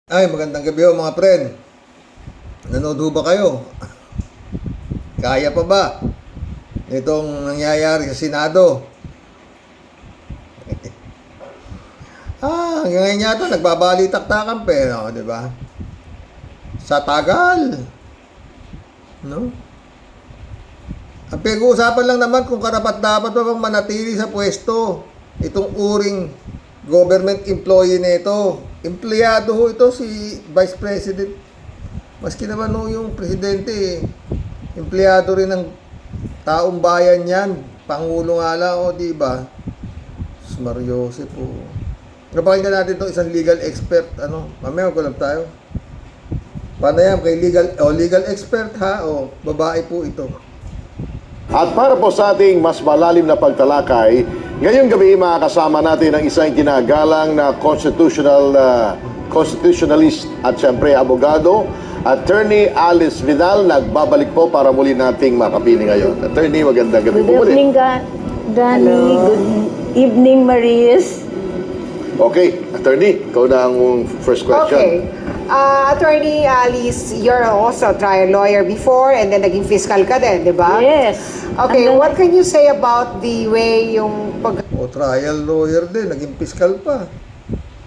Ay, magandang gabi ho mga friend. Nanood ho ba kayo? Kaya pa ba itong nangyayari sa Senado? Hanggang ngayon yata nagbabalitaktakan pa eh, no? Di ba? Sa tagal. No? Ang pinag-uusapan lang naman kung karapat-dapat ba bang manatili sa pwesto itong uring government employee nito. Empleyado ho ito si Vice President. Maski naman ho yung presidente, empleyado rin ng taong bayan yan. Pangulo nga lang, o diba? Mario Joseph po. Napakinggan natin itong isang legal expert. Mamaya magkulab tayo. Paano yan? Kay legal expert ha? O babae po ito. At para po sa ating mas malalim na pagtalakay, ngayong gabi makakasama natin ang isang tinagalang na constitutionalist at siyempre abogado, Attorney Alice Vidal. Nagbabalik po para muli nating makapiling ngayon. Attorney, magandang gabi po Good muli. evening, Danny. Good evening, Maris. Okay, Attorney, ikaw na ang first question. Okay. Attorney Alice, you're also a trial lawyer before and then naging fiscal ka din, di ba? Yes. Okay, what can you say about the way yung O trial lawyer din, naging fiscal pa.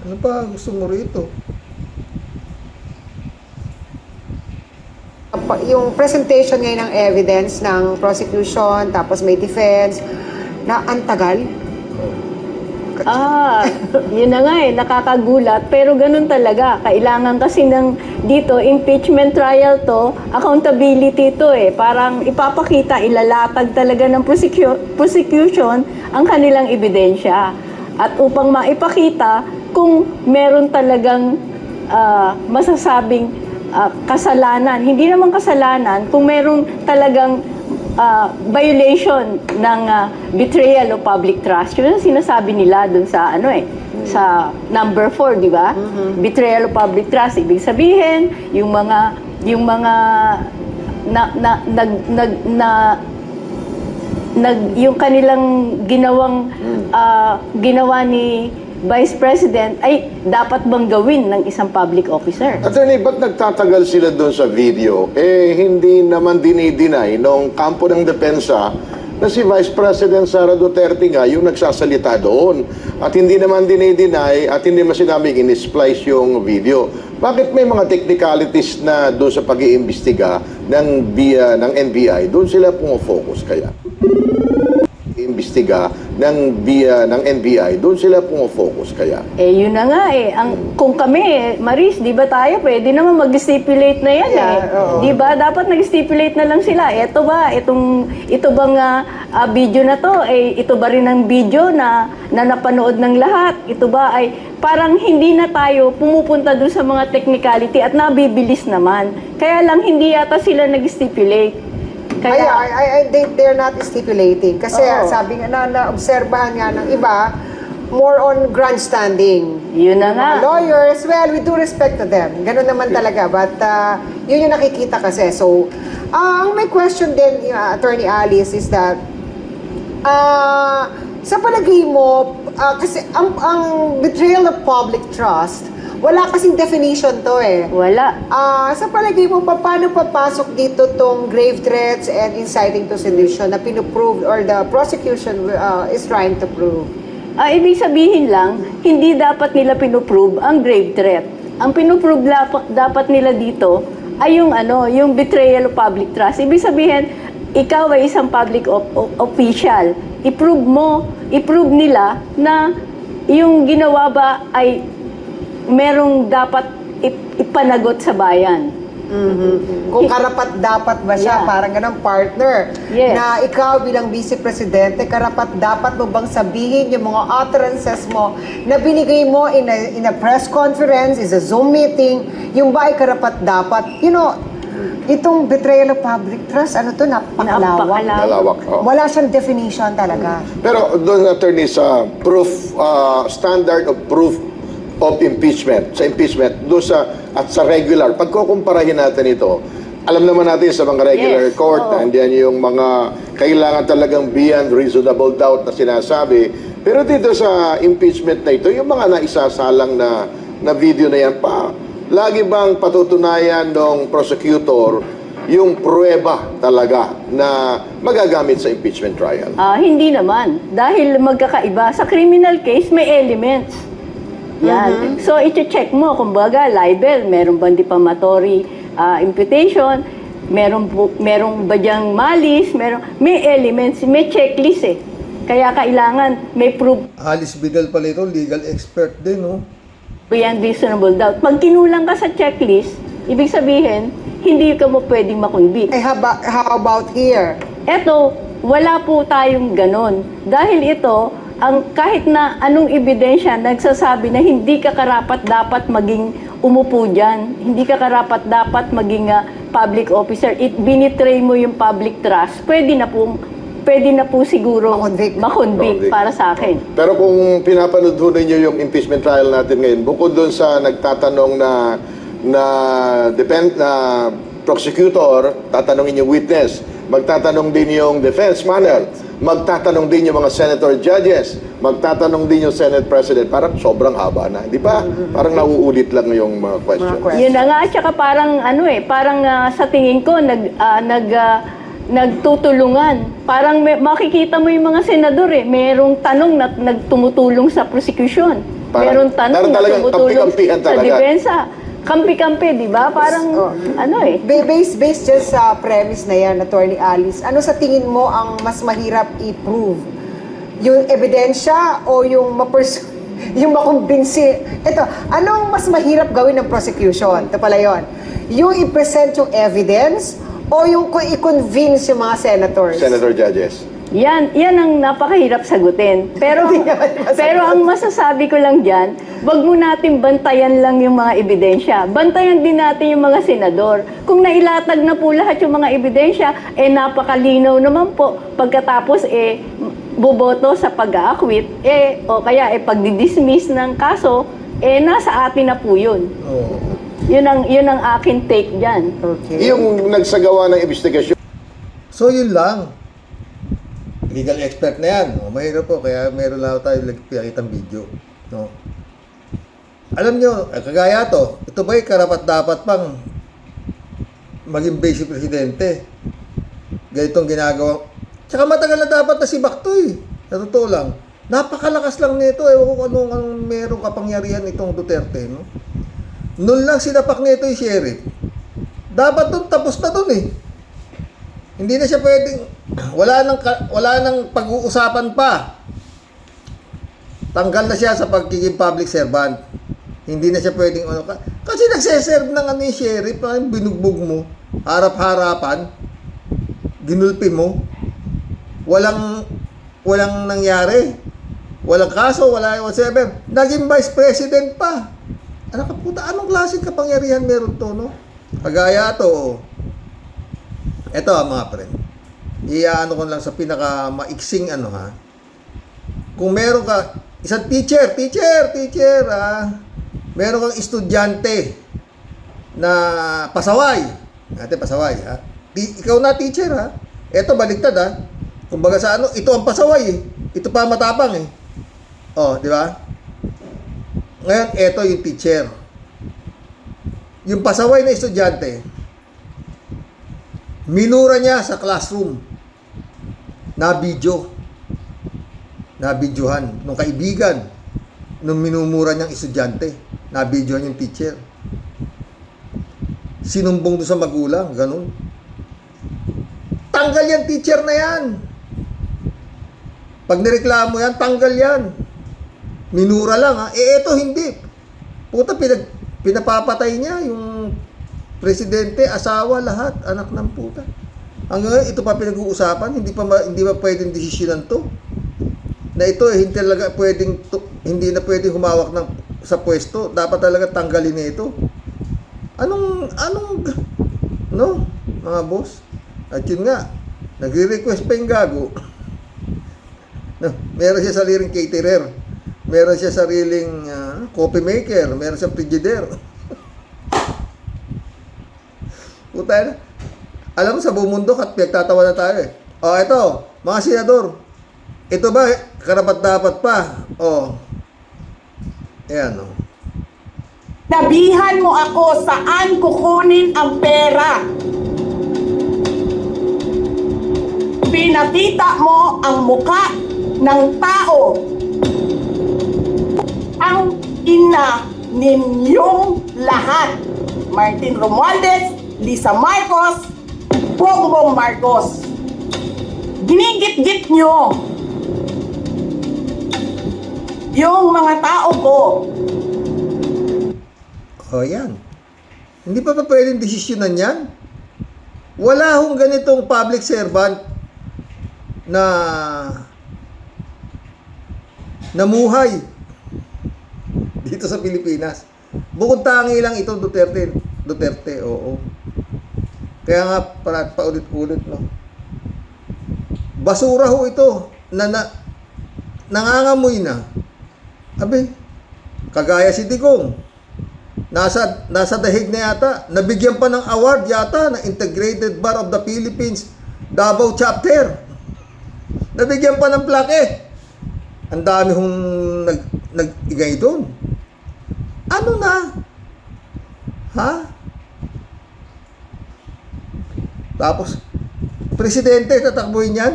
Ano pa gusto mo rito? yung presentation ngayon ng evidence ng prosecution, tapos may defense, na antagal? Yun na nga nakakagulat. Pero ganun talaga. Kailangan kasi dito, impeachment trial to, accountability to Parang ipapakita, ilalatag talaga ng prosecution ang kanilang ebidensya. At upang maipakita kung meron talagang masasabing kasalanan. Hindi naman kasalanan, kung meron talagang violation ng betrayal of public trust. Yun ang sinasabi nila dun sa sa number 4, di ba? Betrayal of public trust. Ibig sabihin, yung kanilang ginawa ni Vice President ay dapat bang gawin ng isang public officer? Attorney, ba't nagtatagal sila doon sa video? Hindi naman dinideny nung kampo ng depensa na si Vice President Sara Duterte nga yung nagsasalita doon. At hindi naman dinideny at hindi naman sinabing in-splice yung video. Bakit may mga technicalities na doon sa pag-iimbestiga ng NBI, doon sila pumofocus kaya? Imbestiga ng NBI, doon sila pumofocus kaya? Yun na nga kung kami, Maris, di ba tayo pwede naman mag-stipulate na yan Di ba? Dapat nag-stipulate na lang sila. Ito bang video na to, ito ba rin ang video na napanood ng lahat? Ito ba ay parang hindi na tayo pumupunta doon sa mga technicality at nabibilis naman. Kaya lang hindi yata sila nag-stipulate. They're not stipulating. Kasi sabi nga na-obserbahan nga ng iba, more on grandstanding. Yun na nga. Mga lawyers, well, we do respect to them. Ganun naman talaga. But yun yung nakikita kasi. So, ang may question din, Attorney Alice, is that sa palagay mo, kasi ang betrayal of public trust, wala kasing definition to Wala. Sa palagay mo, paano papasok dito tong grave threats and inciting to sedition na pinuprove or the prosecution is trying to prove? Ibig sabihin lang, hindi dapat nila pinuprove ang grave threat. Ang pinuprove dapat nila dito ay yung betrayal of public trust. Ibig sabihin, ikaw ay isang public official. I-prove nila na yung ginawa ba ay merong dapat ipanagot sa bayan. Kung karapat-dapat ba siya, parang ganang partner, na ikaw bilang Vice Presidente, karapat-dapat mo bang sabihin yung mga utterances mo na binigay mo in a press conference, is a Zoom meeting, yung ba ay karapat-dapat? Itong betrayal of public trust, napakalawak. Malawak. Wala siyang definition talaga. Pero doon, attorney, sa standard of proof of impeachment, sa impeachment, doon at sa regular, pagkukumparahin natin ito, alam naman natin sa mga regular court, nandiyan yung mga kailangan talagang beyond reasonable doubt na sinasabi. Pero dito sa impeachment na ito, yung mga naisasalang na video na yan, lagi bang patutunayan ng prosecutor yung pruweba talaga na magagamit sa impeachment trial? Hindi naman. Dahil magkakaiba. Sa criminal case, may elements. Yan. So, iti-check mo, kumbaga, libel, meron bang defamatory imputation, merong ba diyang malis, may elements, may checklist eh. Kaya kailangan may proof Alice Vidal pala ito, legal expert din, no? beyond reasonable doubt. Pag kinulang ka sa checklist, ibig sabihin, hindi ka mo pwedeng makonvict. How about here? Eto, wala po tayong ganon. Dahil ito, kahit na anong ebidensya nagsasabi na hindi ka karapat dapat maging umupo dyan, hindi ka karapat dapat maging public officer, binitray mo yung public trust, pwede na po siguro makonvict para sa akin. Pero kung pinapanood ho ninyo yung impeachment trial natin ngayon, bukod doon sa nagtatanong na prosecutor, tatanungin yung witness, magtatanong din yung defense panel, magtatanong din yung mga senator judges, magtatanong din yung Senate President. Parang sobrang haba na, di ba? Parang nauulit lang yung mga questions. Yun na nga, at saka parang sa tingin ko, nagtutulungan. Parang makikita mo yung mga senador merong tanong na nagtumutulong sa prosecution. Merong tanong na tumutulong sa depensa. Kampi-kampi, di ba? Parang, Based just sa premise na yan, Attorney Alice, ano sa tingin mo ang mas mahirap i-prove? Yung ebidensya o yung yung makumbinsi? Ito, anong mas mahirap gawin ng prosecution? Ito pala yun. Yung i-present yung evidence o yung i-convince yung mga senators? Senator judges. yan ang napakahirap sagutin. Pero ang masasabi ko lang dyan, wag mo natin bantayan lang yung mga ebidensya. Bantayan din natin yung mga senador. Kung nailatag na po lahat yung mga ebidensya, napakalinaw naman po. Pagkatapos, boboto sa pag-a-acquit, o kaya pagdi-dismiss ng kaso, nasa atin na po yun. Oo. Yun ang akin take dyan. Okay. Yung nagsagawa ng investigasyon. So, yun lang. Legal expert na yan. Mahirap po, kaya meron lang tayo pinakitang video. No? Alam nyo, kagaya to, ito ba'y karapat-dapat pang maging basic presidente? Ganitong ginagawa. Tsaka matagal na dapat na si Baktoy. Sa totoo lang. Napakalakas lang nito. Ewan ko anong merong kapangyarihan itong Duterte. No? Noon lang sinapak nito yung sheriff. Dapat doon, tapos na doon eh. Hindi na siya pwedeng, wala nang pag-uusapan pa. Tanggal na siya sa pagiging public servant. Hindi na siya pwedeng, kasi nagseserve ng yung sheriff, binugbog mo, harap-harapan, ginulpi mo, walang nangyari. Walang kaso, wala whatsoever. Naging vice president pa. Anong klaseng kapangyarihan meron to, no? Kagaya to, eto mga friend, iyaano ko lang sa pinaka-maiksing kung meron ka, isang teacher, meron kang estudyante na pasaway, ikaw na teacher eto baliktad kumbaga sa ito ang pasaway ito pa matapang di ba? Ngayon, eto yung teacher. Yung pasaway na estudyante, minura niya sa classroom. Nabidyohan nung kaibigan nung minumura niyang estudyante. Nabidyohan yung teacher. Sinumbong doon sa magulang, ganun. Tanggal yan, teacher na yan. Pag nireklamo yan, tanggal yan. Minura lang eto hindi. Puta, pinapapatay niya yung presidente, asawa, lahat, anak ng puta. Hanggang ngayon, ito pa pinag-uusapan, hindi pa pwedeng desisyonan to. Na ito hindi na pwedeng humawak sa pwesto, dapat talaga tanggalin na ito. Anong mga boss? At yun nga, nagre-request pa yung gago. Meron siya sariling caterer. Meron siya sariling coffee maker. Meron siyang frigidaire. Puta na. Alam mo, sa buong mundo, pinagtatawa na tayo ito, mga senador. Ito ba, karapat-dapat pa? Ayan, Nabihan mo ako saan kukunin ang pera. Pinakita mo ang muka ng tao. Ang ina ninyong lahat. Martin Romualdez, Lisa Marcos, Bongbong Marcos. Ginigit-git nyo yung mga tao ko. O yan. Hindi pa pwedeng desisyonan yan? Wala hong ganitong public servant na namuhay dito sa Pilipinas. Bukod tangi lang ito, Duterte, oo. Kaya nga, paulit-ulit, no? Basura ho ito, nangangamoy na. Abi, kagaya si Digong. Nasa dahig na yata, nabigyan pa ng award yata ng Integrated Bar of the Philippines Davao Chapter. Nabigyan pa ng plaque. Ang dami hong nag-igay doon. Ano na? Ha? Tapos, presidente, tatakbuhin yan?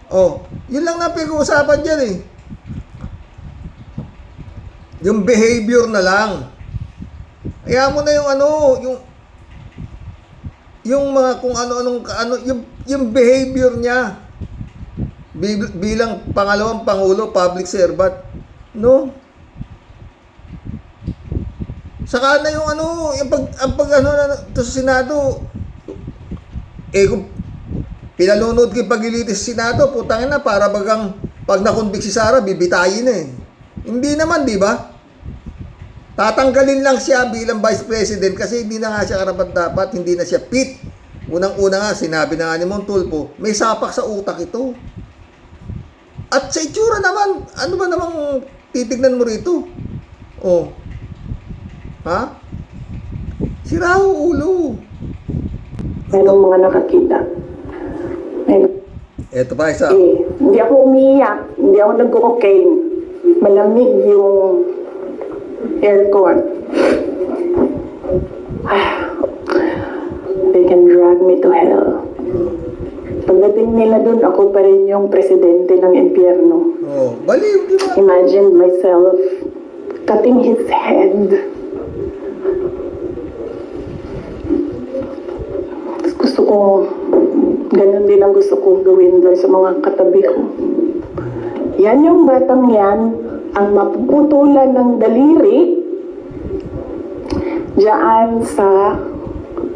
Oh, yun lang na pinag-uusapan dyan eh. Yung behavior na lang. Kaya mo na yung yung mga kung ano-anong yung behavior niya bilang pangalawang pangulo, public servant, no? Saka na yung to sa Senado, kung pinalunod ko yung pagilitis sa Senado, putangin na, para bagang pag nakunbik si Sara, bibitayin eh. Hindi naman, di ba? Tatanggalin lang siya bilang Vice President kasi hindi na nga siya karapat-dapat, hindi na siya fit. Unang-una nga, sinabi na nga ni Montulfo, may sapak sa utak ito. At sa itsura naman, ano ba namang titignan mo rito? Oh. Ha? Sira ang ulo. Merong mga nakakita. Eto pa isa. Hindi ako umiiyak, hindi ako nag-cocaine. Malamig yung aircon. They can drag me to hell. Pagdating nila dun, ako pa rin yung presidente ng impyerno. Oh, baliw, di ba? Imagine myself cutting his head. Gusto ko, ganun din ang gusto kong gawin doon sa mga katabi ko. Yan yung batang yan, ang mapuputulan ng daliri diyan sa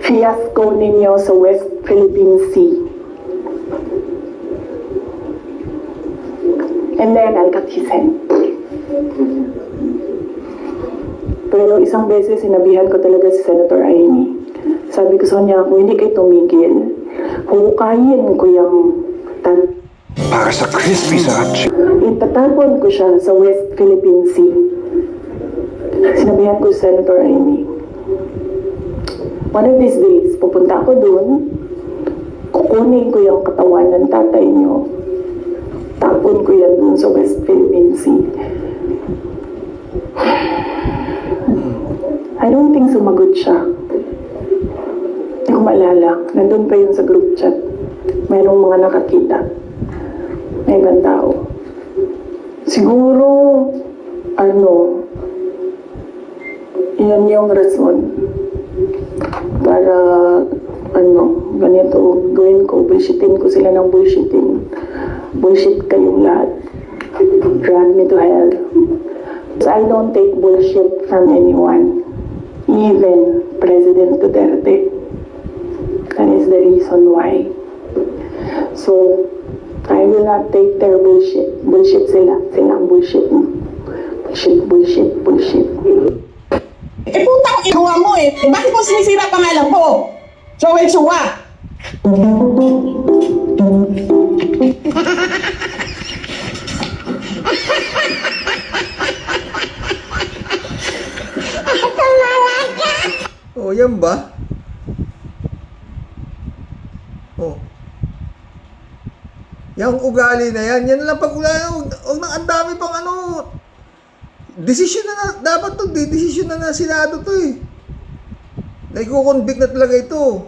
fiasco ninyo sa West Philippine Sea. And then I'll cut his head. Pero isang beses sinabihan ko talaga si Senator Amy. Sabi ko sa kanya, kung hindi kayo tumigil, hukayin ko yung Para sa crispy sa itatapon ko siya sa West Philippine Sea. Sinabihan ko si Senator Amy, one of these days, pupunta ako doon, kukunin ko yung katawan ng tatay niyo, tapon ko yan doon sa West Philippine Sea. I don't think sumagot siya. Hindi ko maalala. Nandun pa yun sa group chat. Mayroong mga nakakita. May ibang tao. Siguro, yan yung rason para, ganito, gawin ko, bullshitin ko sila ng bullshitting. Bullshit kayong lahat. Drag me to hell. So I don't take bullshit from anyone. Even President Duterte. That is the reason why. So, I will not take their bullshit. Bullshit sila. Sila ang bullshit mo. Bullshit. Putang inuwa mo eh. Bakit mo sinisira pangalan ko? Joel Chua. Oh, yan ba? Oh. Yung ugali na yan, yan lang pag ugali, ang dami pang Desisyon dapat to, desisyon na Senado to eh. Naiko-convict na talaga ito.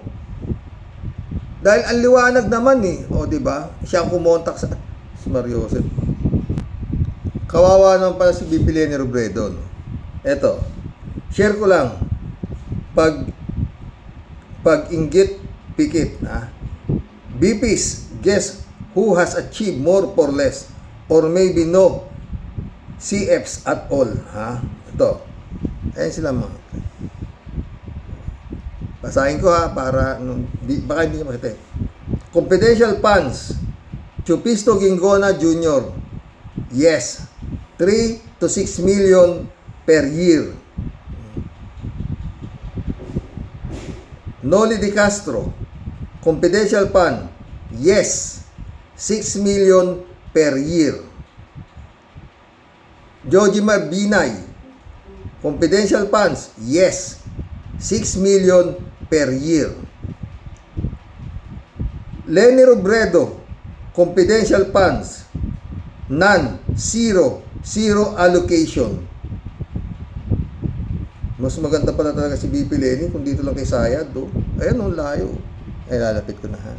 Dahil ang liwanag naman eh. O, di ba? Siya ang kumontak sa si Mario Joseph. Kawawa naman pala si BP Leni Robredo. No? Eto. Share ko lang. Pag inggit, pikit. Ha? BPs, guess who has achieved more for less or maybe no CFs at all. Ha? Ito. Ayan sila mga. Basahin ko ha, para baka hindi nyo makita. Confidential funds. Chupisto Gingona Jr. Yes. 3 to 6 million per year. Noli De Castro. Confidential fund. Yes. 6 million per year. Jojimar Binay. Confidential funds. Yes. 6 million per year. Leni Robredo, confidential funds, none, zero allocation. Mas maganda pala talaga si BP Leni kung dito lang kay Sayad. Oh. Ayan, ang layo. Ay, lalapit ko na ha.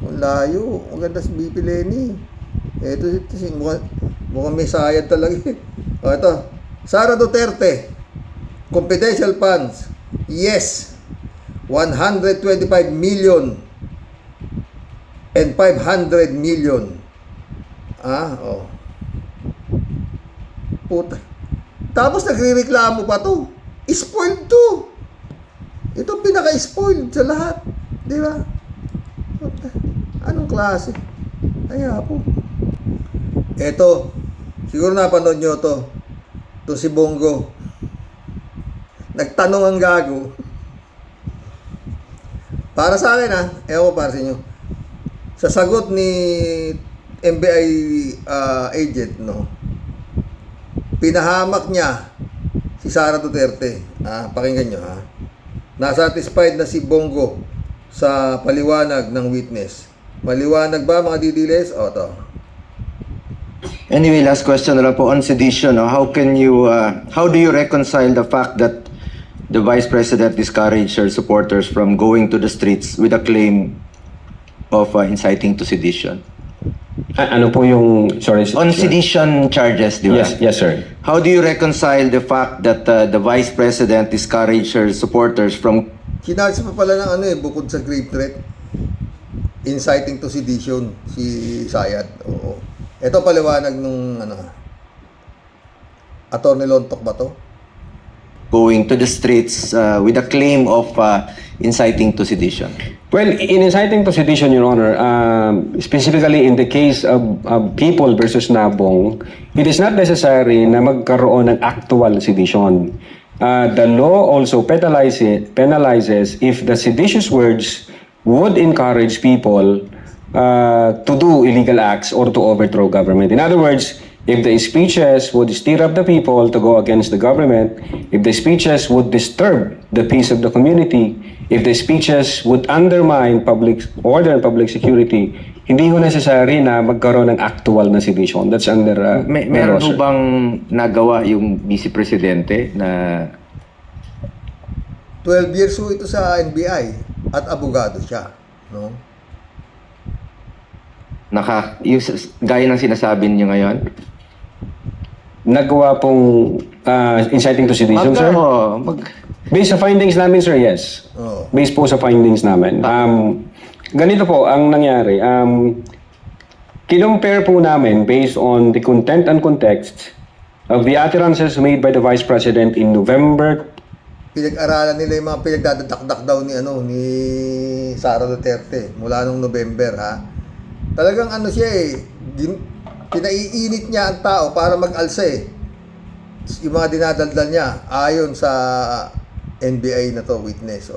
Ang layo. Ang ganda si BP Leni. Ito mukhang may Sayad talaga. O, ito. Sara Duterte, confidential funds, yes, 125 million and 500 million. Oh. Puta. Tapos nagrereklamo pa to. Spoiled to. Ito pinaka-spoiled sa lahat. Di ba? Puta. Anong klase? Kaya po. Ito. Siguro napanood nyo to. To si Bongo. Nagtanong ang gago. Para sa akin ewan ko para sa inyo. Sa sagot ni NBI agent, no, pinahamak niya si Sara Duterte. Pakinggan nyo ha. Nasatisfied na si Bongo sa paliwanag ng witness. Maliwanag ba mga didiles? O to. Anyway, last question na lang po on sedition. No? How do you reconcile the fact that the Vice President discouraged her supporters from going to the streets with a claim of inciting to sedition? Ano po yung, sorry? On sedition charges, di ba? Yes, sir. How do you reconcile the fact that the Vice President discouraged her supporters from... Kinarge pa pala ng bukod sa grave threat, inciting to sedition, si Sayad. Oo. Ito paliwanag nung Attorney Lontok ba to? going to the streets with a claim of inciting to sedition? Well, in inciting to sedition, Your Honor, specifically in the case of People versus Nabong, it is not necessary na magkaroon ng actual sedition. The law also penalizes if the seditious words would encourage people to do illegal acts or to overthrow government. In other words, if the speeches would stir up the people to go against the government, if the speeches would disturb the peace of the community, if the speeches would undermine public order and public security, hindi ho necessary na magkaroon ng actual na sedition. That's under Meron law, ho sir. bang nagawa yung Vice Presidente na 12 years ho ito sa NBI at abogado siya, no? gaya ng sinasabi niyo ngayon? Nagawa pong inciting to sedition, sir? Based sa findings namin, sir, yes. Oo. Based po sa findings namin. Ganito po ang nangyari. Kinompare po namin based on the content and context of the utterances made by the Vice President in November. Pinag-aralan nila yung mga pinagdadakdak daw ni Sara Duterte mula nung November, ha? Talagang siya pinaiinit niya ang tao para mag-alsa yung mga dinadaldal niya ayon sa NBI na to, witness.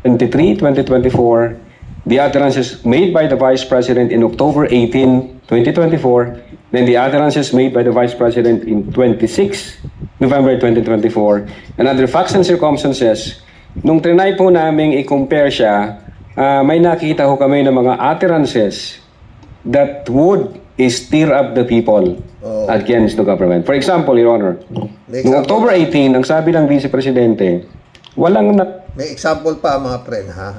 23, 2024, the utterances made by the Vice President in October 18, 2024, then the utterances made by the Vice President in 26 November 2024, and other facts and circumstances. Nung trinay po namin i-compare siya, may nakita ho kami ng mga utterances that would stir up the people Oo. against the government. For example, Your Honor, May noong example October 18, ang sabi ng Vice Presidente, walang May example pa mga friend, ha?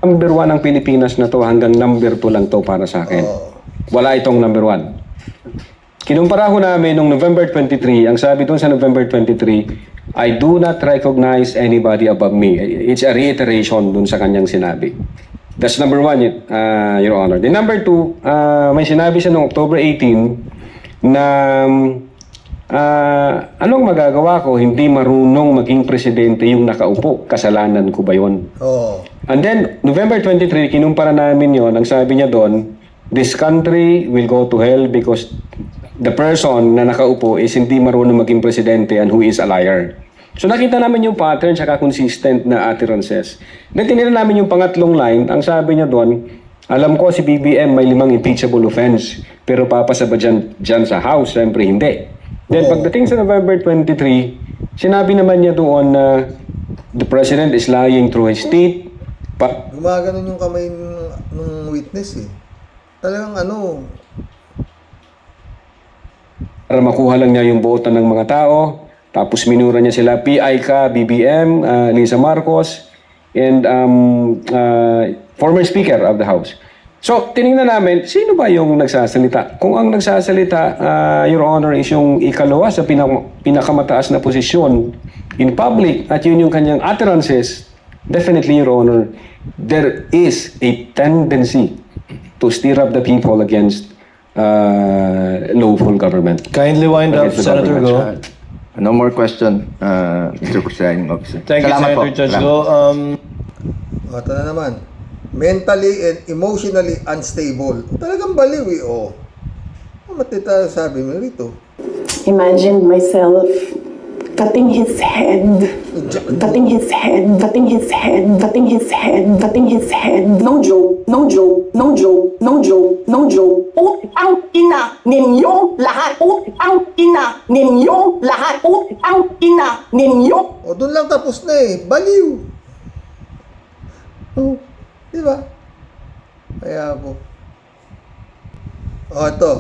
number 1 ang Pilipinas na to, hanggang number 2 lang to para sa akin. Oo. Wala itong number 1. Kinumpara ko namin noong November 23, ang sabi doon sa November 23, I do not recognize anybody above me. It's a reiteration doon sa kanyang sinabi. That's number 1, Your Honor. The number 2, may sinabi siya noong October 18 na anong magagawa ko, hindi marunong maging presidente yung nakaupo. Kasalanan ko ba yun? Oo. And then, November 23, kinumpara namin yon. Ang sabi niya doon, this country will go to hell because the person na nakaupo is hindi marunong maging presidente and who is a liar. So nakita namin yung pattern saka consistent na utterances. Then tinignan namin yung pangatlong line, ang sabi niya doon, alam ko si BBM may 5 impeachable offense, pero papasa ba dyan sa House? Siyempre hindi. Then pagdating sa November 23, sinabi naman niya doon na the President is lying through his teeth. Gumaganon yung kamay ng witness, eh. Talagang ano, Para makuha lang niya yung boto ng mga tao. Tapos minura niya sila, PI ka, BBM, Lisa Marcos, and former Speaker of the House. So, tinignan namin, sino ba yung nagsasalita? Kung ang nagsasalita, Your Honor, is yung ikalawa sa pinakamataas na posisyon in public at yun yung kanyang utterances, definitely, Your Honor, there is a tendency to stir up the people against lawful government. Kindly wind up, Against the Senator government. Go. No more question, Mr. Presiding Officer. Thank you, Salamat po. Senator Judge Salamat. Go. ito na naman. Mentally and emotionally unstable. Talagang baliw, eh, oh. Matita sabi mo rito. Imagined myself cutting his head, cutting his head, cutting his head, cutting his head, cutting his head. No joke, no joke, no joke, no joke, no joke. Ang ina ninyong lahat. Ang ina ninyong lahat. Ang ina ninyo. O, doon lang tapos na, eh. Baliw. Oh, di ba? Kaya po. O, ito.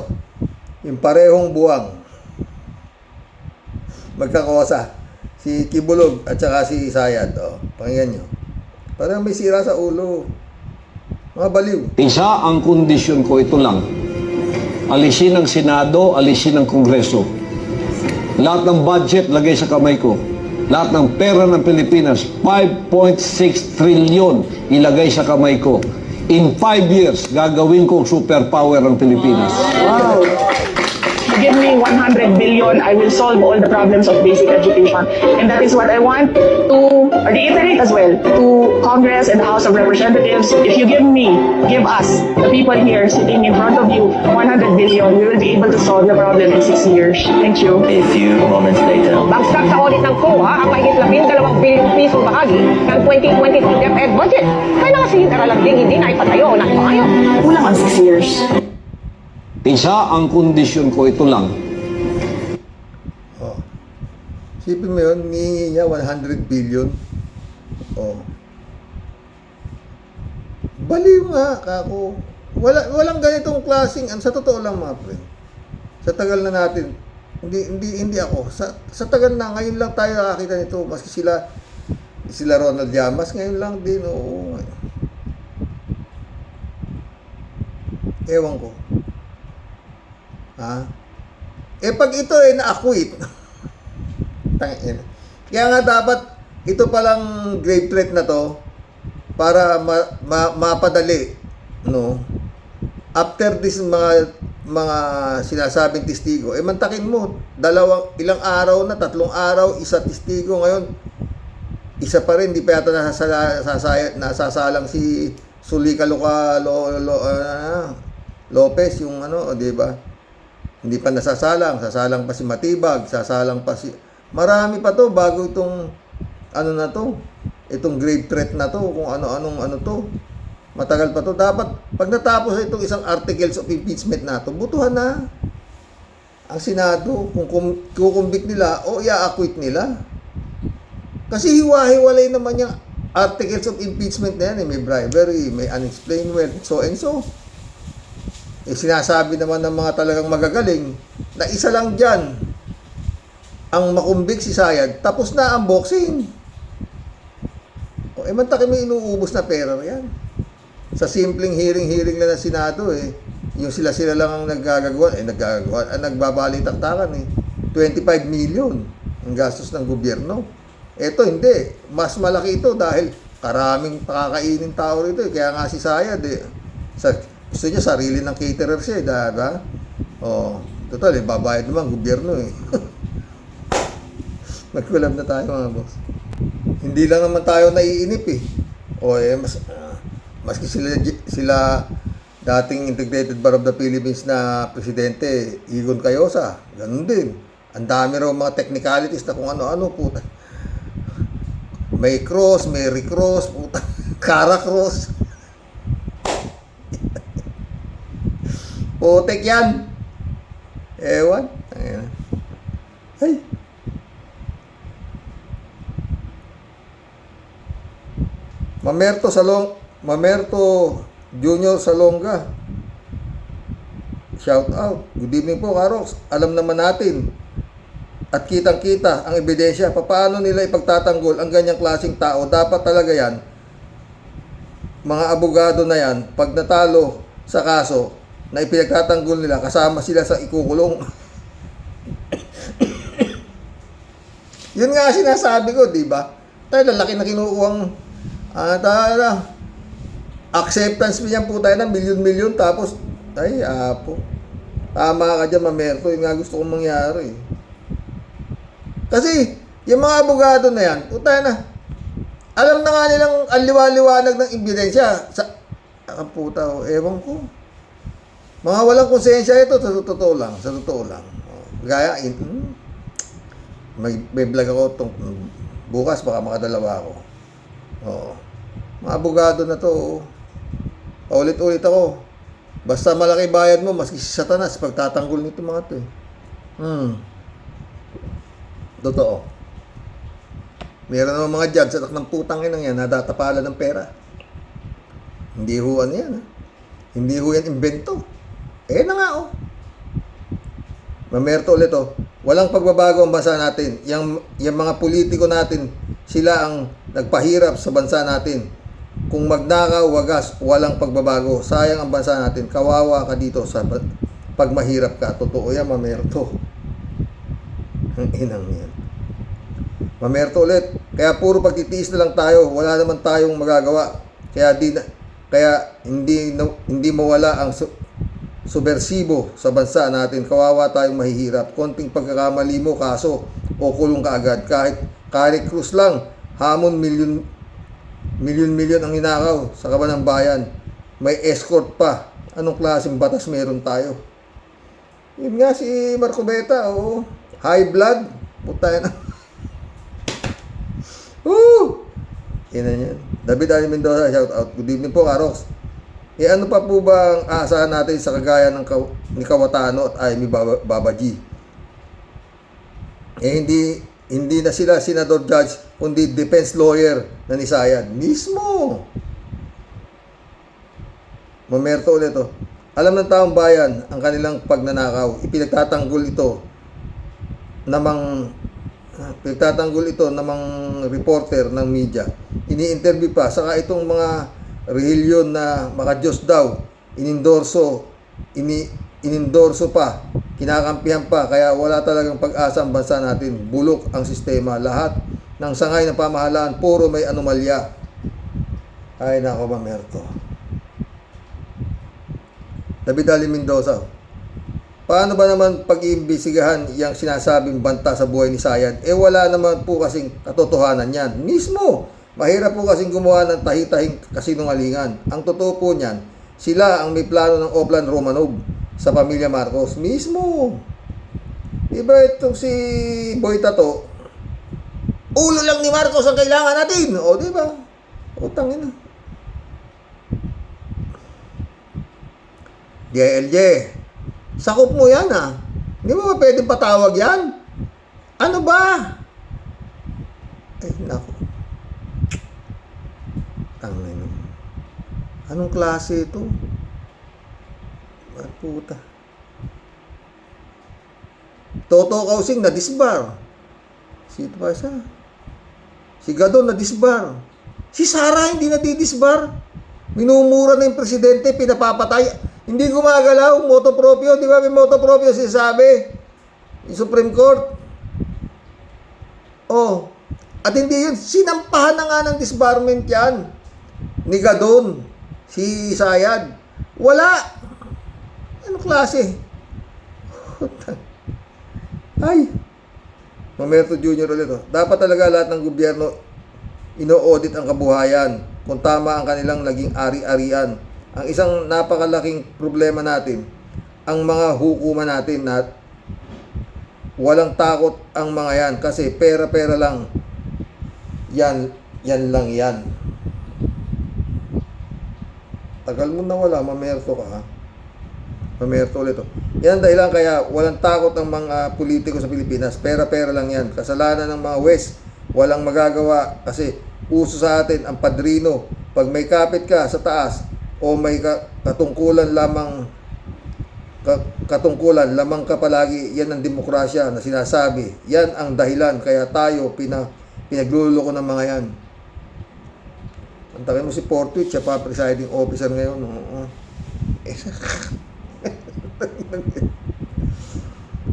Yung parehong buwang. Magkakosa. Si Kibulog at saka si Sayad. O, pakinggan nyo. Parang may sira sa ulo. Mga baliw. Isa ang kondisyon ko, ito lang. Alisin ng Senado, alisin ng Kongreso. Lahat ng budget, lagay sa kamay ko. Lahat ng pera ng Pilipinas, 5.6 trillion, ilagay sa kamay ko. In 5 years, gagawin kong superpower ang Pilipinas. Wow. Give me 100 billion, I will solve all the problems of basic education. And that is what I want to reiterate as well to Congress and the House of Representatives. If you give us, the people here sitting in front of you, 100 billion, we will be able to solve the problem in 6 years. Thank you. A few moments later. Bagsak sa audit ng COA ang mahigit 12 bilyong pisong bahagi ng 2023 DepEd budget. Kaya kasi yung aralang din hindi na ipatayo o naipangayo. Kulang ang 6 years. Isa ang kondisyon ko, ito lang. O. Sipin mo yun, hihingi niya 100 billion. O. Baliw nga, kako. Walang ganitong klaseng, sa totoo lang mga friend. Sa tagal na natin, hindi ako. Sa tagal na, ngayon lang tayo nakakita nito. Maski sila Ronald Llamas, ngayon lang din. Oo. Ewan ko. Ha? Pag ito ay na-acquit, tangin. Kaya nga dapat, ito palang grave threat na to, para mapadali, no? After this mga sinasabing testigo, mantakin mo, ilang araw na, 3 araw, isa testigo ngayon, isa pa rin, di pa yata nasasalang si Sulika Lopez, yung di ba? Hindi pa sasalang pa si Matibag, sasalang pa si... Marami pa to bago itong itong grave threat na to, kung ano to. Matagal pa to. Dapat, pag natapos itong isang articles of impeachment na to, butuhan na ang Senado kung kukumbik nila o i-acquit nila. Kasi hiwa-hiwalay naman yung articles of impeachment na yan. May bribery, may unexplained wealth, so and so. Sinasabi naman ng mga talagang magagaling na isa lang dyan ang makumbik si Sayad, tapos na ang boxing. O, mantakin mo inuubos na pera yan. Sa simpleng hearing lang ng Senado, yung sila lang ang naggagawa, ang nagbabalitaktakan, 25 million ang gastos ng gobyerno. Eto, hindi. Mas malaki ito dahil karaming pakakainin tao rito. Kaya nga si Sayad, gusto niya sarili ng caterer siya, diba? O, total, babayad naman gobyerno, Nagkulab na tayo, mga boss. Hindi lang naman tayo naiinip, O, maski sila dating Integrated Bar of the Philippines na presidente, Igon Cayosa, ganun din. Ang dami raw mga technicalities na kung ano-ano, puta. May cross, may recross, puta. Cara cross. Putek yan. Ewan. Ay. Mamerto Junior Salonga. Shout out. Good evening po, Karox. Alam naman natin at kitang-kita ang ebidensya paano nila ipagtatanggol ang ganyang klaseng tao. Dapat talaga yan, mga abogado na yan, pag natalo sa kaso na ipinagtatanggol nila, kasama sila sa ikukulong. Yun nga sinasabi ko, di ba? Tayo lalaki na kinukuhang acceptance niyan po tayo ng milyon-milyon, tapos ay apo, tama ka dyan, Mamerto. Yun nga gusto kong mangyari. Kasi yung mga abogado na yan, puta na, alam na nga nilang ang liwa-liwanag ng ebidensya sa puta, ewan ko, mga walang konsensya ito. Sa totoo lang, gaya may vlog ako bukas, baka makadalawa ako. Mga abogado na to, paulit-ulit ako. Basta malaki bayad mo, maski si Satanas, pagtatanggol nito mga to. Totoo. Meron naman mga judge, anak ng putang inang yan, nadatapalan ng pera. Hindi ho yan. Hindi ho yan invento. Na nga, Mamerto ulit, walang pagbabago ang bansa natin. Yung mga politiko natin, sila ang nagpahirap sa bansa natin. Kung magnakaw, wagas, walang pagbabago. Sayang ang bansa natin. Kawawa ka dito pag mahirap ka. Totoo yan, Mamerto. Ang inang yan. Mamerto ulit. Kaya puro pagtitiis na lang tayo. Wala naman tayong magagawa. Kaya hindi mawala ang subversibo sa bansa natin. Kawawa tayong mahihirap. Konting pagkakamali mo, kaso o kulong ka agad. Kahit krus lang, hamon milyon ang hinakaw sa kaban ng bayan. May escort pa. Anong klaseng batas meron tayo? Yun nga si Marco Beta, high blood. Puta na. Yan na yan. David Ali Mendoza, shout out. Good evening po, Karox. Ano pa po ba ang aasahan natin sa kagaya ni Kawatano at Amy Babaji? Hindi na sila senador judge, kundi defense lawyer na ni Sayad. Mismo! Mamerto ulit, Alam ng taong bayan ang kanilang pagnanakaw. Ipinagtatanggol ito namang reporter ng media. Ini-interview pa. Saka itong mga relihiyon na makadiyos daw, inindorso pa, kinakampihan pa, kaya wala talagang pag-asa ang bansa natin. Bulok ang sistema. Lahat ng sangay ng pamahalaan, puro may anomalya. Ay nako, Mamerto. David Ali Mendoza, paano ba naman pag-iimbestigahan yung sinasabing banta sa buhay ni Sayad? Wala naman po kasing katotohanan yan. Mismo, mahirap po kasing gumawa ng tahi-tahing kasinungalingan. Ang totoo po niyan, sila ang may plano ng Oplan Romanov sa pamilya Marcos. Mismo. Diba itong si Boy Tato, ulo lang ni Marcos ang kailangan natin. Diba? Tangina. DILJ, sakop mo yan, Hindi mo ba pwedeng patawag yan? Ano ba? Ay, naku. Tangina. Anong klase ito? Puta. Toto Kausing na disbar. Sino pa siya? Si Gadon na disbar. Si Sara hindi na didisbar. Minumura na yung presidente, pinapapatay. Hindi gumagalaw, moto proprio. Di ba may moto proprio sinasabi? Yung Supreme Court. Oh. At hindi yun. Sinampahan na nga ng disbarment yan. Ni Gadon. Si Sayad. Wala. Ano klase? Ay. Mamerto Jr. ulit. Dapat talaga lahat ng gobyerno ino-audit ang kabuhayan kung tama ang kanilang naging ari-arian. Ang isang napakalaking problema natin, ang mga hukuman natin na walang takot ang mga yan kasi pera-pera lang. Yan lang yan. Tagal mo na wala, mamerto ka ha. Mamerto ulit. Yan ang dahilan kaya walang takot ang mga politiko sa Pilipinas. Pera-pera lang yan. Kasalanan ng mga West, walang magagawa kasi uso sa atin ang padrino. Pag may kapit ka sa taas o may katungkulan lamang lamang ka palagi, yan ang demokrasya na sinasabi. Yan ang dahilan kaya tayo pinagluloko ng mga yan. Antakin mo si Portuit, siya pa presiding officer ngayon.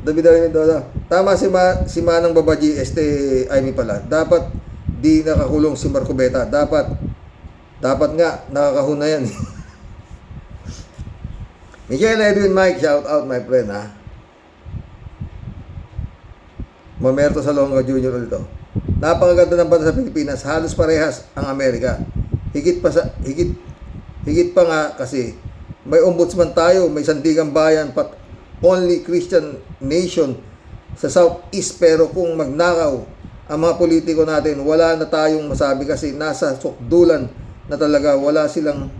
Dami-dami doon. Tama si Manang Babaji, Amy pala. Dapat di nakakulong si Marcobeta. Dapat nga nakakahuna yan. Miguel Edwin Mike, shout out my friend ha. Mamerto Salonga Jr. ulit. Napakaganda ng bansa sa Pilipinas, halos parehas ang Amerika. Higit pa nga kasi may ombudsman tayo, may sandigang bayan, only Christian nation sa Southeast, pero kung magnakaw ang mga politiko natin, wala na tayong masabi kasi nasa sukdulan na talaga, wala silang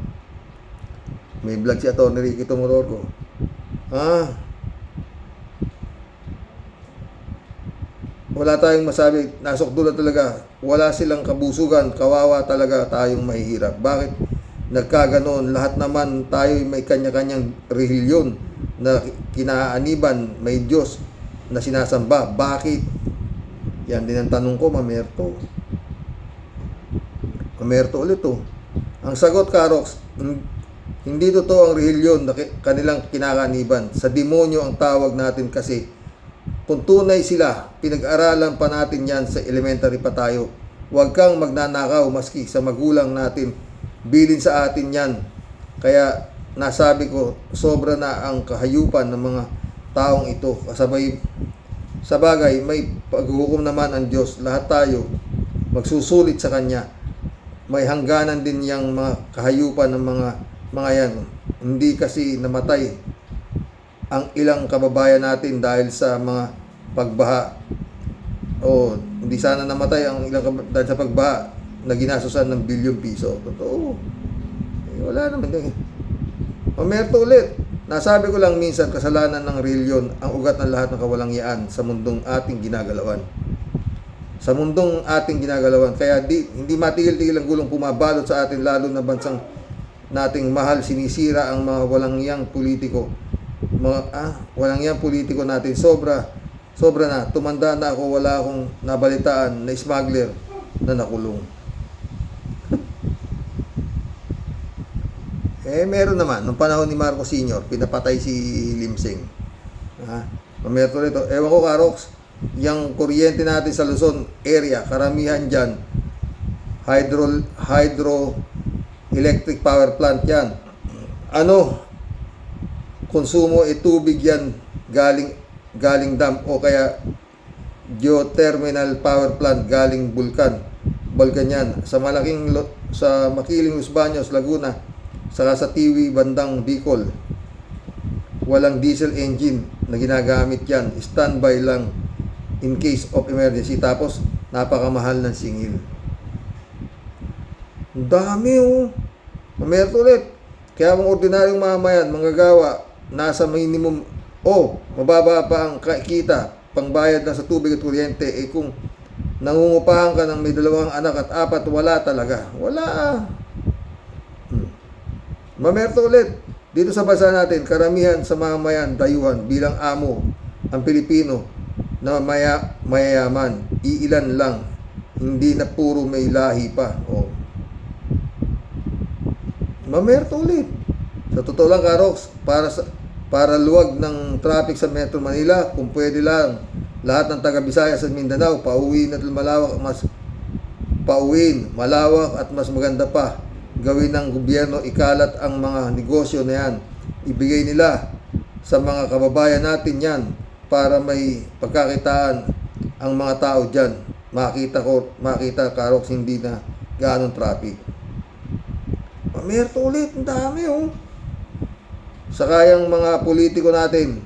may vlog si Atty. Ricky Tumororco. Wala tayong masabi, nasukdulan talaga, wala silang kabusugan, kawawa talaga tayong mahihirap. Bakit nagkaganoon? Lahat naman tayo may kanya-kanyang relihiyon na kinaaniban, may Diyos na sinasamba. Bakit? Yan din ang tanong ko, Mamerto. Mamerto ulit to. Ang sagot, Karox, hindi totoo ang relihiyon na kanilang kinakaniban. Sa demonyo ang tawag natin kasi kung tunay sila, pinag-aralan pa natin yan sa elementary pa tayo. Huwag kang magnanakaw maski sa magulang natin. Bilin sa atin yan. Kaya nasabi ko, sobra na ang kahayupan ng mga taong ito. Kasabay, sa bagay, may paghuhukom naman ang Diyos. Lahat tayo magsusulit sa Kanya. May hangganan din yung mga kahayupan ng mga yan. Hindi kasi namatay ang ilang kababayan natin dahil sa mga pagbaha. Hindi sana namatay ang ilang dahil sa pagbaha na ginasusan ng bilyong piso. Totoo. Wala naman din. Mamerto ulit. Nasabi ko lang minsan, kasalanan ng reliyon ang ugat ng lahat ng kawalangyaan sa mundong ating ginagalawan. Sa mundong ating ginagalawan. Kaya hindi matigil-tigil ang gulong pumabalot sa atin, lalo na bansang nating mahal. Sinisira ang mga walangyang politiko. Walangyang politiko natin. Sobra na. Tumanda na ako, wala akong nabalitaan na smuggler na nakulong. Meron naman. Nung panahon ni Marcos Sr., pinapatay si Limsing. Mamerto rito. Ewan ko, Karox, yung kuryente natin sa Luzon area, karamihan dyan, hydroelectric power plant yan. Konsumo tubig yan galing dam o kaya geothermal power plant galing bulkan yan. Sa Makiling, Los Baños, Laguna, saka sa Tiwi, bandang Bicol, walang diesel engine na ginagamit yan. Standby lang in case of emergency. Tapos napakamahal ng singil. Ang dami Mamerto ulit. Kaya mga ordinaryong mamayan, manggagawa, nasa minimum mababa pa ang kita, pangbayad na sa tubig at kuryente. Kung nangungupahan ka ng may 2 anak at 4, wala talaga. Wala. Mamerto ulit. Dito sa bansa natin, karamihan sa mamayan, dayuhan, bilang amo, ang Pilipino, na mayayaman. Iilan lang. Hindi na puro may lahi pa. Oh. Mamerto ulit. Sa totoo lang, Karox, para luwag ng traffic sa Metro Manila, kung pwede lang, lahat ng taga Visayas at Mindanao, pauwiin at malawak at mas maganda pa. Gawin ng gobyerno, ikalat ang mga negosyo na yan. Ibigay nila sa mga kababayan natin yan para may pagkakitaan ang mga tao dyan. Makita Karox, hindi na gaanong traffic. Mamerto ulit, ang dami oh. Saka yung mga politiko natin,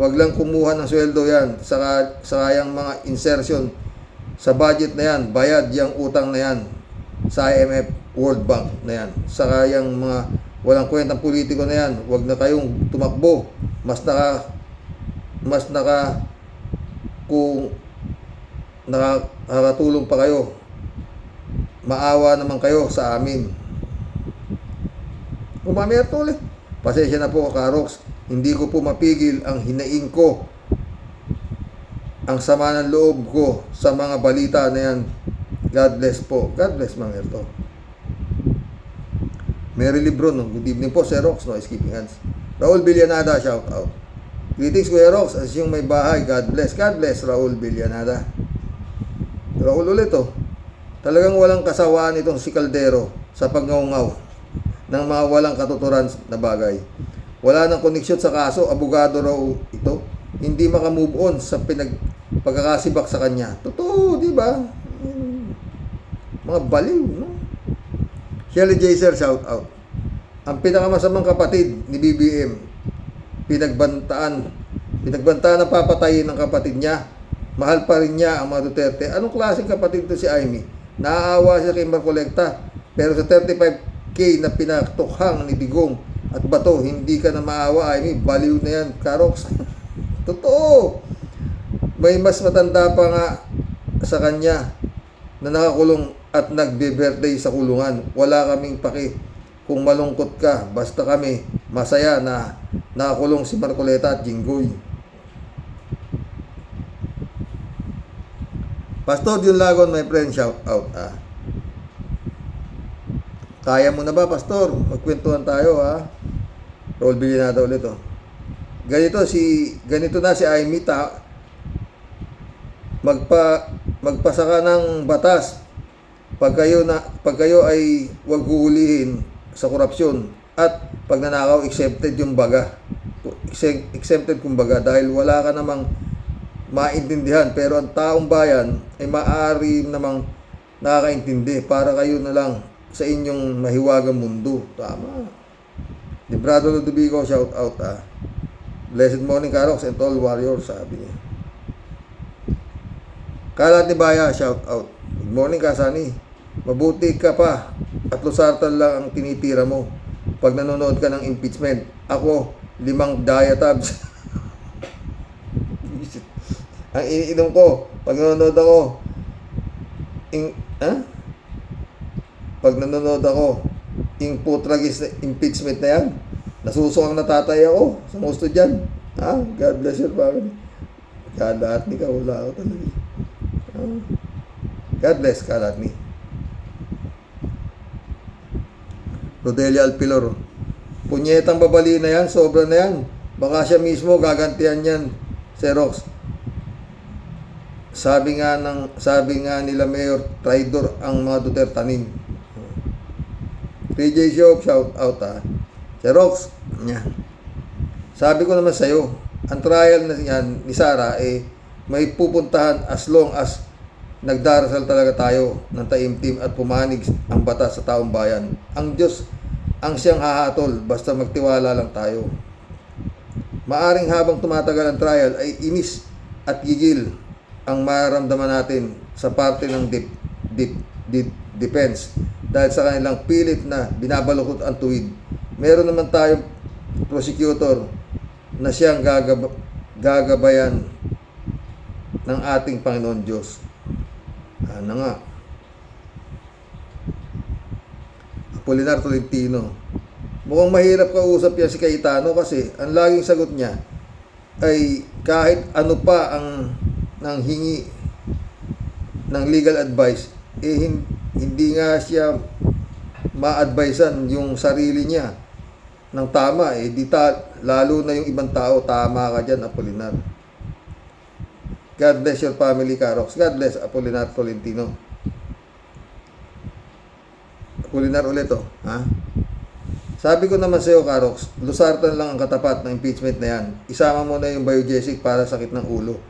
wag lang kumuha ng sweldo yan. Saka yung mga insertion sa budget na yan, bayad yung utang na yan sa IMF, World Bank na yan. Saka yung mga walang kwentang politiko na yan, wag na kayong tumakbo. Kung nakakatulong pa kayo, maawa naman kayo sa amin. Umamerto ulit. Pasensya na po, Karox. Hindi ko po mapigil ang hinaing ko, ang sama ng loob ko sa mga balita na yan. God bless po. God bless, Mamerto. Mary Lebron, good evening po, Sir Rox. No skipping hands. Raul Villanada, shout out. Greetings, Kuya Rox. As yung may bahay, God bless. God bless, Raul Villanada. Raul ulit oh. Talagang walang kasawaan itong si Caldero sa pagngaungaw ng mga walang katuturan na bagay. Wala nang koneksyon sa kaso, abogado raw ito. Hindi makamove on sa pagkakasibak sa kanya. Totoo, di ba? Mga baliw, no? Shelly Jaser, shout out. Ang pinakamasamang kapatid ni BBM, pinagbantaan na papatayin ng kapatid niya. Mahal pa rin niya ang mga Duterte. Anong klaseng kapatid to si Amy? Naaawa siya kay Marcoleta, pero sa 35K na pinatukhang ni Digong at Bato, hindi ka na maawa, Amy. Baliw na yan, Karox. Totoo. May mas matanda pa nga sa kanya na nakakulong at nagbe-birthday sa kulungan. Wala kaming paki kung malungkot ka. Basta kami masaya na nakakulong si Marcoleta at Jinggoy. Pastor Jun Lagon, my friend, shout out. Kaya mo na ba, Pastor? Magkwentuhan tayo, ha? Raul Villanada ulit, oh. Ganito na si Amy, magpasa ka ng batas pag kayo ay wag huhulihin sa korupsyon at pagnanakaw, accepted yung baga. Exempted kumbaga dahil wala ka namang maintindihan, pero ang taong bayan ay maaari namang nakakaintindi para kayo na lang sa inyong mahiwagang mundo. Tama. Librado Ludovico, shout out, Blessed morning, Karox and all warriors, sabi niya. Kalat ni Baya, shout out. Good morning, Kasani. Mabuti ka pa at lusartan lang ang tinitira mo pag nanonood ka ng impeachment. Ako, 5 diatabs. Ang iniinom ko pag nanonood ako yung putragis na impeachment na yan, nasusukang natatay ako sa mga gusto dyan. God bless you, bakit? Kalat ni ka, wala ako talaga. God bless, kalat ni Rodelia Alpilor. Punyetang babali na yan, sobra na yan. Baka siya mismo gagantihan yan, Xerox. Sabi nga nila Mayor, traidor ang mga Dutertanin. PJ Shop, shout out, Xerox, sabi ko naman sa'yo, ang trial na yan ni Sara may pupuntahan as long as nagdarasal talaga tayo ng taimtim at pumanig ang batas sa taong bayan. Ang Diyos ang siyang hahatol, basta magtiwala lang tayo. Maaring habang tumatagal ang trial ay inis at gigil ang mararamdaman natin sa parte ng defense dahil sa kanilang pilit na binabalukot ang tuwid. Meron naman tayong prosecutor na siyang gagabayan ng ating Panginoon Diyos. Ano nga? Apolinar Tolentino. Mukhang mahirap kausap yan si Cayetano kasi ang laging sagot niya ay kahit ano pa ang ng hingi ng legal advice, hindi nga siya ma-advisean yung sarili niya ng tama, lalo na yung ibang tao. Tama ka dyan, Apolinar. God bless your family, Karox. God bless, Apolinar Tolentino. Apolinar ulit, ha? Sabi ko naman sa'yo, Karox, Luzartan lang ang katapat ng impeachment na yan. Isama mo na yung biogesic para sakit ng ulo.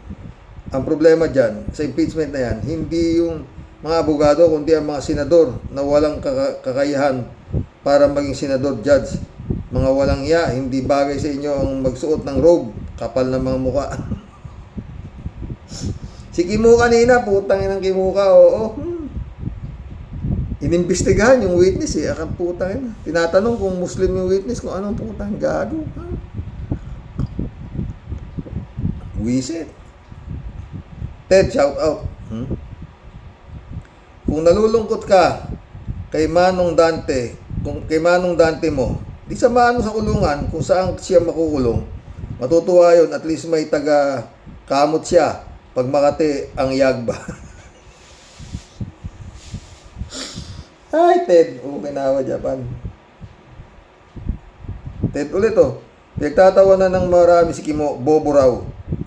Ang problema dyan, sa impeachment na yan, hindi yung mga abogado, kundi ang mga senador na walang kakayahan para maging senador, judge. Mga walang iya, hindi bagay sa inyo ang magsuot ng robe, kapal ng mga muka. Si Kimu kanina, putang inang Kimuka, oo. Inimbestigahan yung witness akang putang ina. Tinatanong kung Muslim yung witness, kung anong putang gago. Wisit. Ted, shout out. Kung nalulungkot ka kay Manong Dante, kay Manong Dante mo, di sa Manong sa kulungan, kung saan siya makukulong, matutuwa yun, at least may taga-kamot siya pag Makati ang Yagba. Ay, Ted, ukinawa Japan. Ted ulit pinagtatawa na ng marami si Kimo, bobo raw.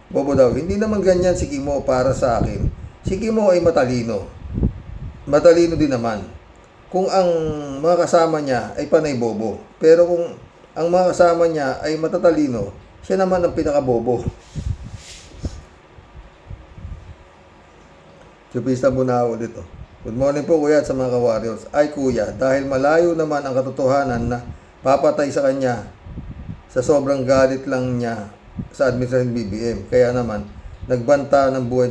Bobo daw. Hindi naman ganyan si Kimo para sa akin. Si Kimo ay matalino. Matalino din naman. Kung ang mga kasama niya ay panay bobo. Pero kung ang mga kasama niya ay matatalino, siya naman ang pinakabobo. Chupista Bunao dito. Good morning po kuya at sa mga ka-warriors. Ay kuya, dahil malayo naman ang katotohanan na papatay sa kanya sa sobrang galit lang niya sa administrasyon BBM. Kaya naman, nagbanta ng buhay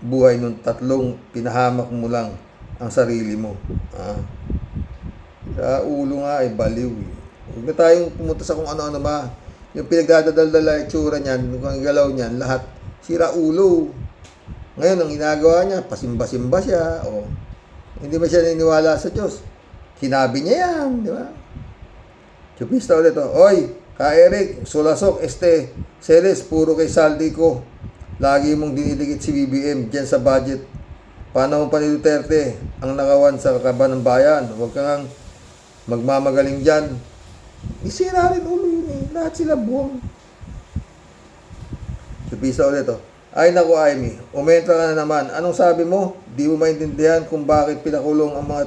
buhay nung tatlong pinahamak mo lang ang sarili mo. Sa ulo nga ay baliw. Huwag na tayong pumunta sa kung ano-ano ba. Yung pinagdadaldala, itsura niyan, yung galaw niyan, lahat sira ulo. Ngayon, ang ginagawa niya, pasimba-simba siya, hindi ba siya naniniwala sa Diyos? Sinabi niya yan, di ba? Chupista ulit, Oy, Ka Eric, sulasok, Celes, puro kay saldi ko. Lagi mong dinidikit si BBM dyan sa budget. Panahon pa ni Duterte ang nakawan sa kakaban ng bayan. Huwag kang magmamagaling dyan. Isira rin ulo yun Lahat sila buwang. Chupista ulit, Ay naku, Amy, umentra ka na naman. Anong sabi mo? Di mo maintindihan kung bakit pinakulong ang mga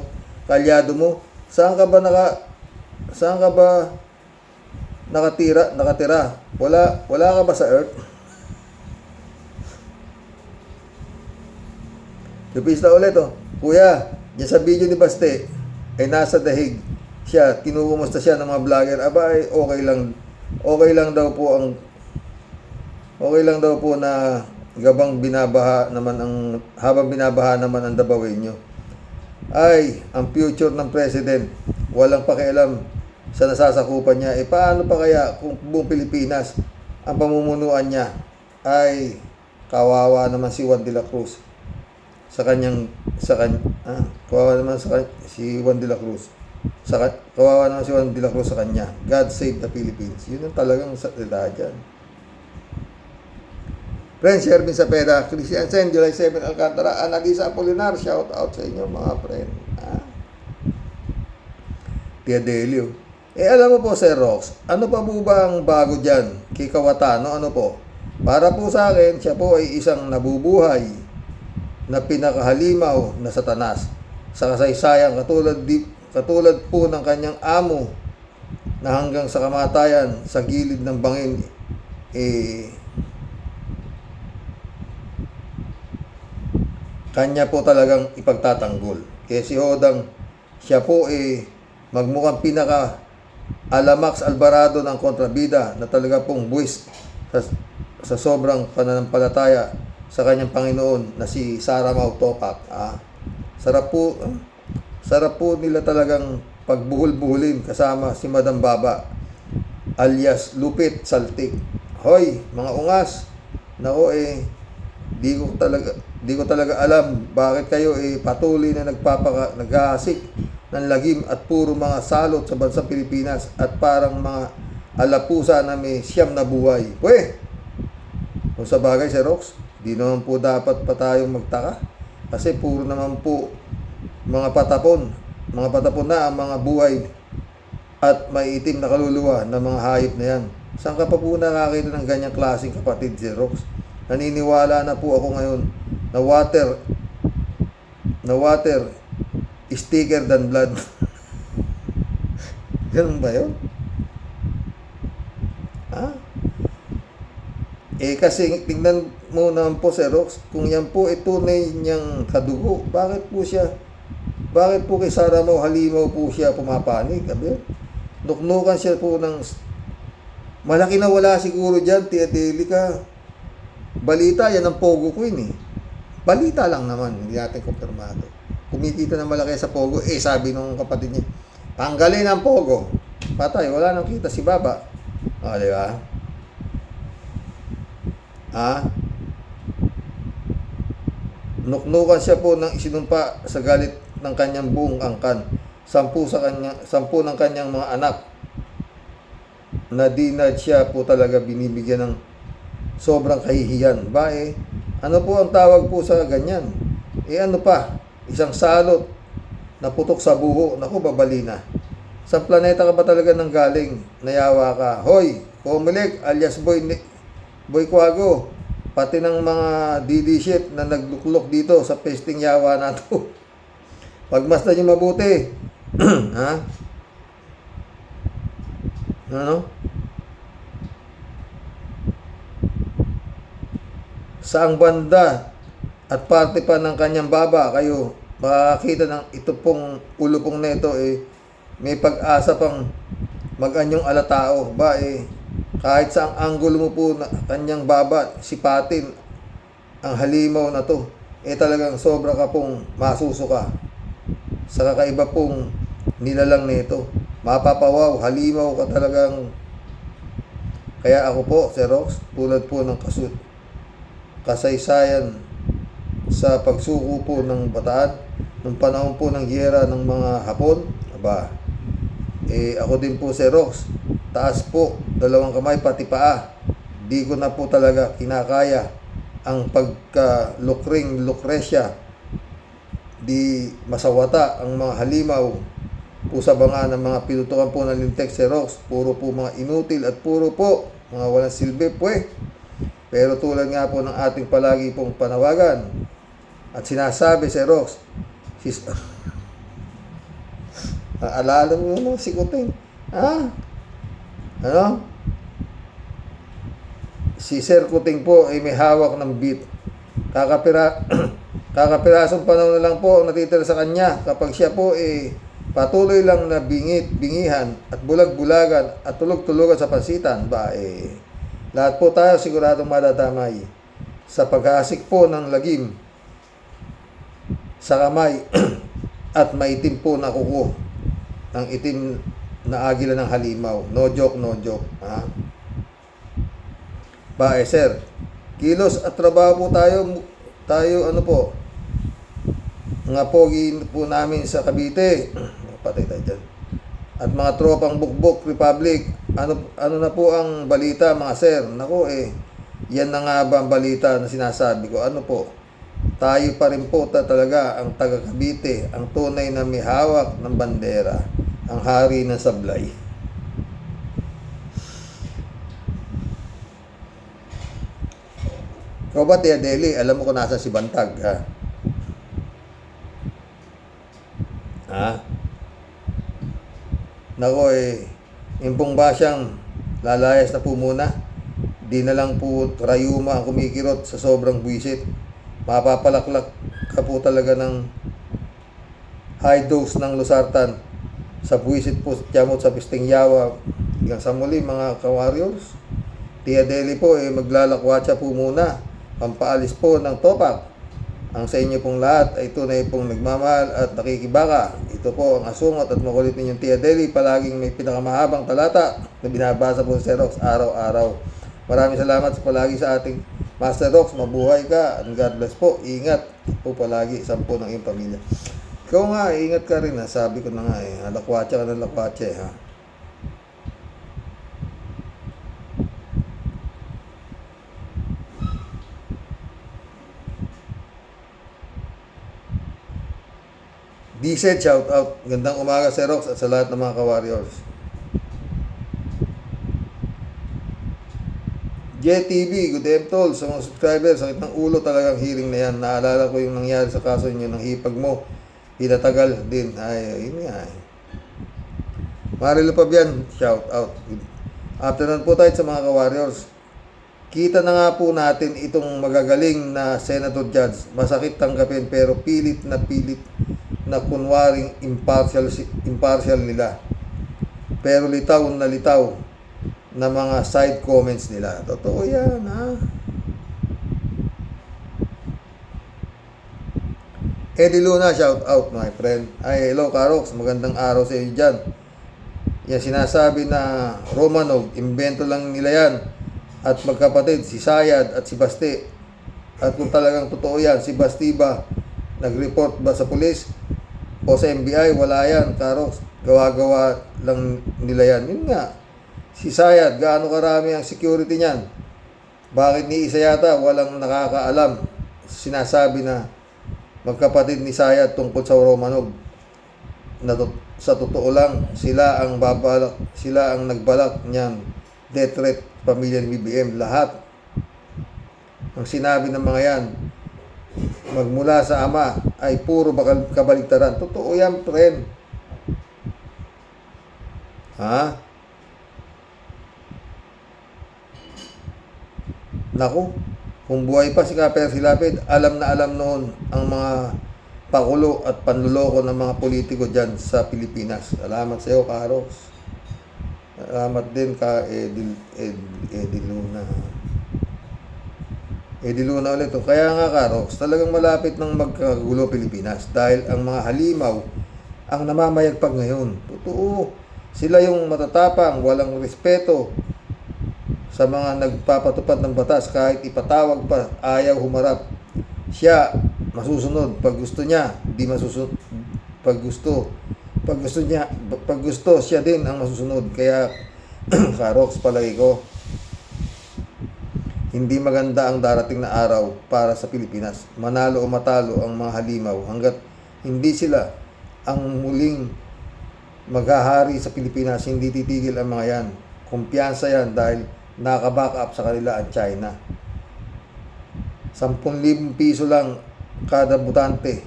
kalyado mo? Saan ka ba nakatira? Wala ka ba sa Earth? Chupista ulit, Kuya, dyan sa video ni Baste, ay nasa dahig siya. Kinukumusta siya ng mga vlogger. Aba, ay okay lang daw po na habang binabaha naman ang Dabawin nyo. Ay, ang future ng president, walang pakialam sa nasasakupan niya. Paano pa kaya kung buong Pilipinas ang pamumunuan niya? Ay, kawawa naman si Juan de la Cruz kawawa naman si Juan de la Cruz sa kanya. God save the Philippines. Yun ang talagang salita dyan. Friends, Shervin Sapeda, Christian Sen, July 7, Alcantara, Analisa Apolinar, shout out sa inyo mga friend. Tia Delio. Alam mo po, Sir Rox, ano pa po ba ang bago dyan kay Kawatano? Ano po? Para po sa akin, siya po ay isang nabubuhay na pinakahalimaw na satanas sa kasaysayan, katulad po ng kanyang amo na hanggang sa kamatayan sa gilid ng bangin kanya po talagang ipagtatanggol. Kaya si Hodang, siya po magmukhang pinaka Alamax Alvarado ng kontrabida na talaga pong buwis sa sobrang pananampalataya sa kanyang Panginoon na si Sara Mau Topak. Sarap po nila talagang pagbuhol-buhulin kasama si Madam Baba alias Lupit Saltik. Hoy, mga ungas, nako di ko talaga alam bakit kayo patuloy na naghahasik ng lagim at puro mga salot sa bansang Pilipinas at parang mga alapusa na may siyam na buhay. Kung sa bagay, Sir Rox, di naman po dapat pa tayong magtaka. Kasi puro naman po mga patapon na ang mga buhay at maiitim na kaluluwa ng mga hayop na yan. Saan ka pa po nakakita ng ganyang klaseng kapatid, Sir Rox? Naniniwala na po ako ngayon na water is thicker than blood. Ganun ba yun? Ha? Kasi tingnan mo naman po, Sir Rox, kung yan po tunay niyang kadugo, bakit po kay Sara Mau Halimaw po siya pumapanig? Abi? Nuknukan siya po ng malaki na wala siguro dyan, Tia Delica. Balita, yan ang Pogo Queen eh. Balita lang naman, hindi natin kumpirmado. Kumikita na malaki sa Pogo, sabi nung kapatid niya, tanggalin ang Pogo. Patay, wala nang kita si Baba. Di ba? Nuknukan siya po ng isinumpa sa galit ng kanyang buong angkan. 10 ng kanyang mga anak na di na siya po talaga binibigyan ng sobrang kahihiyan. Ano po ang tawag po sa ganyan? Ano pa? Isang salot na putok sa buho. Naku, babalina. Sa planeta ka ba talaga nang galing? Nayawa ka. Hoy, Comelec alias Boy Quago. Pati ng mga DD shit na nagluklok dito sa pesting yawa na to. Pagmasdan niyo mabuti. Ha? Ano? Saang banda at parte pa ng kanyang baba kayo makakita ng ito pong ulo pong neto may pag-asa pang mag-anyong alatao kahit saang anggulo mo po na kanyang baba sipatin ang halimaw na to talagang sobra ka pong masusuka sa kakaiba pong nilalang nito. Mapapawaw, halimaw ka talagang. Kaya ako po, Sir Rox, tulad po ng kasaysayan sa pagsuko po ng Bataan nung panahon po ng giyera ng mga Hapon. Ako din po, Sir Rox, taas po, 2 kamay pati paa. Di ko na po talaga kinakaya ang pagka-lukring Lucrecia. Di masawata ang mga halimaw po sa banga ng mga pinutukan po ng lintek, Sir Rox. Puro po mga inutil at puro po mga walang silbi po Pero tulad nga po ng ating palagi pong panawagan at sinasabi, Sir Rox, alala mo naman si Kuting. Ano? Si Sir Kuting po ay may hawak ng beat. Kakapirasong panahon na lang po ang natitira sa kanya kapag siya po patuloy lang na bingihan at bulag-bulagan at tulog-tulugan sa pansitan. Lahat po tayo siguradong madadamay sa paghasik po ng lagim sa kamay at maitim po na kuko ng itim na agila ng halimaw. No joke, no joke. Sir, kilos at trabaho po tayo ano po, mga pogi po namin sa Cavite, patay tayo dyan, at mga tropang Bukbok Republic. Ano na po ang balita, mga sir? Naku yan na nga ba ang balita na sinasabi ko? Ano po? Tayo pa rin po talaga ang taga Cavite, ang tunay na may hawak ng bandera, ang hari ng sablay. Ikaw ba, Tia Deli, alam mo kung nasa si Bantag, Nako impong ba siyang lalayas na po muna? Di na lang po rayuma ang kumikirot sa sobrang buwisit. Mapapalaklak ka po talaga ng high dose ng losartan sa buwisit po tiyamot sa pisting yawa. Hanggang sa muli, mga ka-warriors. Tia Deli po maglalakwatsa po muna, pampaalis po ng topak. Ang sa inyo pong lahat ay tunay pong nagmamahal at nakikibaka. Ito po ang asungot at makulit ninyong Tia Deli. Palaging may pinakamahabang talata na binabasa po sa Sir Rox araw-araw. Maraming salamat palagi sa ating Master Rox. Mabuhay ka and God bless po. Ingat po palagi sa po ng iyong pamilya. Ikaw nga, ingat ka rin. Sabi ko na nga lakwatsa ka ng lakwatsa Diesel, shout out. Gandang umaga, Sir Rox, at sa lahat ng mga ka-warriors. JTV, good day tol. Sa mga subscribers, sakit ng ulo talagang hearing na yan. Naalala ko yung nangyari sa kaso niyo ng hipag mo. Pinatagal din. Ay, yun nga. Marilo Pabian, shout out. Afternoon po tayo sa mga ka-warriors. Kita na nga po natin itong magagaling na Senator Judge. Masakit tanggapin pero pilit na kunwaring impartial nila. Pero litaw na mga side comments nila. Totoo yan, ha? Eddie Luna, shout out, my friend. Ay, hello, Karox. Magandang araw sa iyo dyan. Yan, sinasabi na Romanov, invento lang nila yan. At magkapatid, si Sayad at si Basti. At kung talagang totoo yan, si Basti ba, nag-report ba sa pulis? O sa NBI? Wala yan, Karox. Gawa-gawa lang nila yan. Yun nga. Si Sayad, gaano karami ang security niyan? Bakit ni isa yata walang nakakaalam? Sinasabi na magkapatid ni Sayad tungkol sa Romanov. Na sa totoo lang, sila ang nagbalak niyan. Death threat, pamilya ni BBM, lahat. Ang sinabi ng mga yan, magmula sa ama, ay puro kabaligtaran. Totoo yan, friend. Ha? Naku, kung buhay pa si Kaper Silapid, alam na alam noon ang mga pakulo at panluloko ng mga politiko dyan sa Pilipinas. Salamat sa iyo, Karox. Salamat din ka, Eddie Luna. Eddie Luna ulit. Kaya nga, Karox, talagang malapit ng magkagulo Pilipinas dahil ang mga halimaw ang namamayagpag ngayon. Totoo. Sila yung matatapang, walang respeto sa mga nagpapatupad ng batas. Kahit ipatawag pa, ayaw humarap. Siya masusunod. Pag gusto niya, di masusunod. Pag gusto, siya din ang masusunod. Kaya, Karox, palagi ko, hindi maganda ang darating na araw para sa Pilipinas. Manalo o matalo ang mga halimaw hanggat hindi sila ang muling maghahari sa Pilipinas. Hindi titigil ang mga yan. Kumpiyansa yan dahil naka-back up sa kanila ang China. 10,000 piso lang kada butante.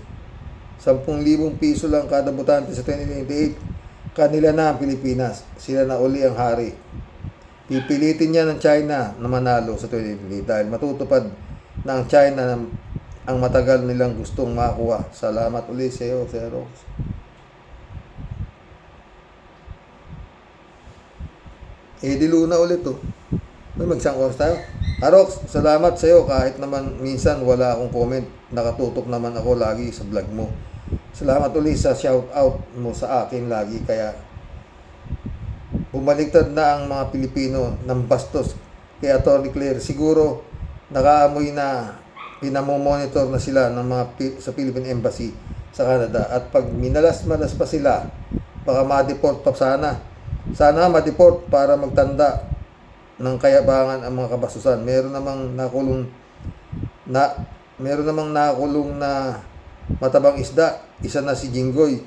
10,000 piso lang kada butante sa 2028. Kanila na ang Pilipinas. Sila na uli ang hari. Pipilitin niya ng China na manalo sa 2028 dahil matutupad na ang China ang matagal nilang gustong makuha. Salamat uli sa iyo, Sir Rox. Eddie Luna ulit to. May magsangkos tayo. Karox, salamat sa iyo kahit naman minsan wala akong comment. Nakatutok naman ako lagi sa vlog mo. Salamat ulit sa shout out mo sa akin lagi. Kaya bumaliktad na ang mga Pilipino ng bastos kay Atty. Claire. Siguro nakaamoy na pinamomonitor na sila ng mga sa Philippine Embassy sa Canada. At pag minalas-malas pa sila, baka ma-deport pa sana. Sana ma-deport para magtanda ng kayabangan ang mga kabastusan. Meron namang nakulong na matabang isda. Isa na si Jinggoy.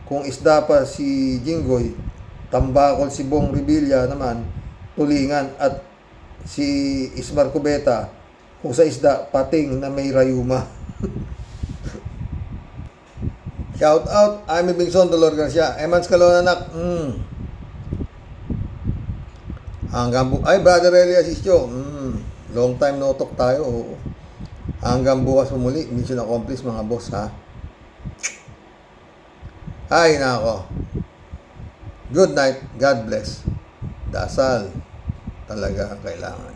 Kung isda pa si Jinggoy, tambakol si Bong Revilla naman, tulingan. At si Ismar Cubeta, kung sa isda, pating na may rayuma. Shout out, Amy Bingson, Dolor Garcia. Emans Calona, anak. Ay, Brother Eli Asisio. Long time no talk tayo. Oo. Hanggang bukas muli. Mission accomplished, mga boss, ha? Ay, nako. Good night. God bless. Dasal. Talaga kailangan.